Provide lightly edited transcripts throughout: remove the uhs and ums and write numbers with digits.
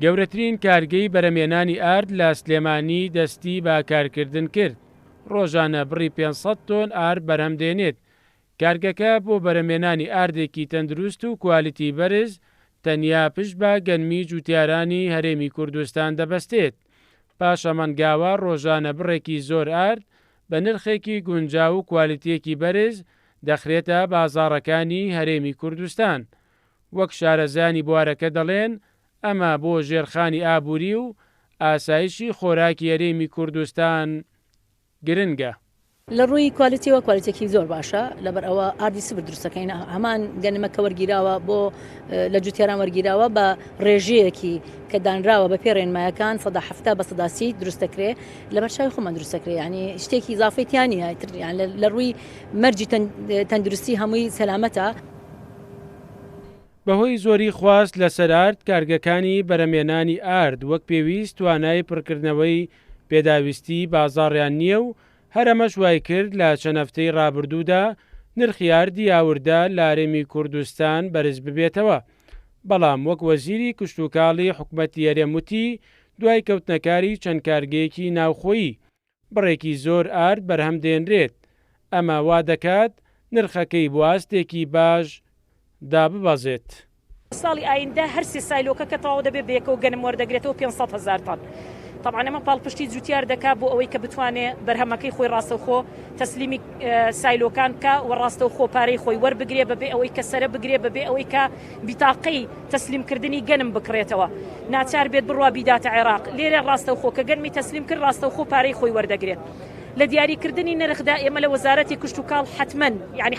گەورەترین کارگەی بەرهەمهێنانی ئارد لە سلێمانی دەستی بە کارکردن کرد. ڕۆژانە بڕی 500 تۆن ئارد بەرهەمدێنێت. کارگەکە بۆ بەرهەمهێنانی ئاردێکی تەندروست و کوالیتی بەرز تەنیا پشت بە گەنمی جوتیارانی هەرێمی کوردستان دەبەستێت. پاش ئەمەنگاوە ڕۆژانە بڕێکی زۆر ئارد بە نرخێکی گونجاو و کوالیتیەکی بەرز دەخرێتە بازاڕەکانی هەرێمی کوردستان. وەک شارەزانی بوارەکە دەڵێن، ئەمە بۆ ژێرخانی ئابووری و ئاسایشی خۆراکی هەرێمی کوردستان گرنگە. لە ڕووی کوالیتیەوە کوالیتێکی زۆر باشە، لەبەر ئەوە ئاردی سبر دروستەکەین هەمان گەنمەکە وەرگیراوە بۆ لە جوتیاران وەرگیراوە بە ڕێژەیەکی کە دانراوە بە پێڕێنمایەکان 170 بە 130 دروستەکرێ لە بەرچاوی خۆمان دروستەکرێ، ینی شتێکی ئیزافەتیانە لە ڕووی مەرجی تەندروستی هەمووی سەلامەتە. بەهۆی زۆری خواست لەسەر ئارد، کارگەکانی بەرهەمهێنانی ئارد وەک پێویست توانای پڕکردنەوەی پێداویستی بازاڕیان نییە و هەرەمەش وای کرد لە چەند هەفتەی ڕابردوودا نرخی ئاردی ئاوردا لە هەرێمی کوردستان بەرز ببێتەوە. بەڵام وەک وەزیری کشتوکاڵی حکوومەتی هەرێم وتی، دوای کەوتنەکاری چەند کارگەیەکی ناوخۆیی بڕێکی زۆر ئارد بەرهەم دێنرێت. ئەمە وا دەکات نرخەکەی بواستێکی باش داببەزێت. ساڵی ئایندا هەر سێ سایلۆکە کە تەواو دەبێت بەیەکەوە گەنم وەردەگرێتەوە 500,000 تن. طبعا ئەمە پاڵپشتی جوتیار دەکا بۆ ئەوەی کە بتوانێت بەرهەمەکەی خۆی ڕاستەوخۆ تەسلیمی سایلۆکان کە و ڕاستەوخۆ پارەی خۆی وەربگرێ بەبێ ئەوەی کە سەرە بگرێ بەبێ ئەوەی کە بیتاقەی تەسلیمکردنی گەنم بکرێتەوە، ناچار بێت بڕوا بیداتە عێراق. لێرە ڕاستەوخۆ کە گەنمی تەسلیم کرد ڕاستەوخۆ پارەی خۆی وەردەگرێت. لە دیاریکردنی نرخدا ئێمە لە وەزارەتی کشتوکاڵ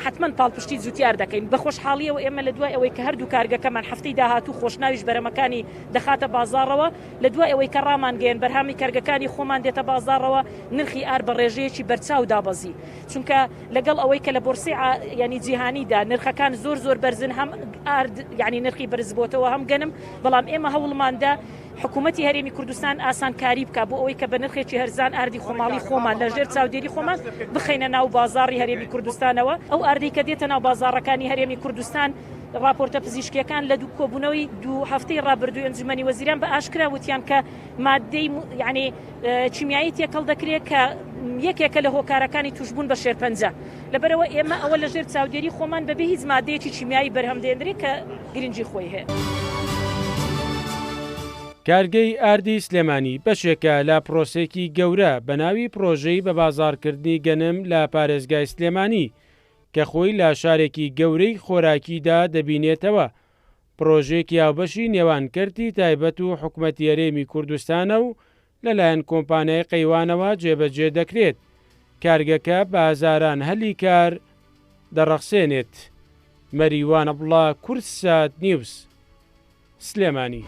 حتمەن پاڵپشتی جوتیار دەکەین. بە خۆشحاڵیەوە ئێمە لە دوای ئەوەی کە هەردوو کارگەکەمان هەفتەی داهاتوو خۆشناویش بەرەمەکانی دەخاتە بازاڕەوە، لە دوای ئەوەی کە ڕامانگەیەن بەرهەمی کارگەکانی خۆمان دێتە بازاڕەوە، نرخی ئار بە ڕێژەیەکی بەرچاو دابەزی. چونکە لەگەڵ ئەوەی کە لە بۆرسی ینی جیهانیدا نرخەکان زۆر بەرزن، هەم ئارد ینی نرخی بەرز بۆتەوە هەم گەنم، بەڵام ئێمە هەوڵماندا حکوومەتی هەرێمی کوردستان ئاسانکاری بکە بۆ ئەوەی کە بە نرخێکی هەرزان ئاردی خۆماڵی خۆمان لە ژێر چاودێری خۆمان بخەینە ناو بازاڕی هەرێمی کوردستانەوە. ئەو ئاردی کە دێتە ناو بازاڕەکانی هەرێمی کوردستان، راپۆرتە پزیشکیەکان لە دوو کۆبوونەوەی دوو هەفتەی ڕابردووی ئەنجومەنی وەزیران بە ئاشکرا وتیان کە مادەی ینی چیمیایی تێکەڵ دەکرێت کە یەکێکە لە هۆکارەکانی توشبوون بە شێرپەنجە. لەبەرەوە ئێمە ئەوە لە ژێر چاودێری خۆمان بەبێ هیچ مادەیەکی چیمیایی بەرهەم دێنرێت کە گرنگی خۆی هەیە. کارگەی ئاردی سلێمانی بەشێکە لە پرۆسێکی گەورە بە ناوی پرۆژەی بە بازاڕکردنی گەنم لە پارێزگای سلێمانی کە خۆی لە شارێکی گەورەی خۆراکیدا دەبینێتەوە. پرۆژێکی هاوبەشی نێوانکردی تایبەت و حکوومەتی هەرێمی کوردستانە و لەلایەن کۆمپانیای قەیوانەوە جێبەجێ دەکرێت. کارگەکە بە هەزاران هەلی کار دەڕەخسێنێت. مەریوان عەبدوڵڵا، کورتسات نیوز، سلێمانی.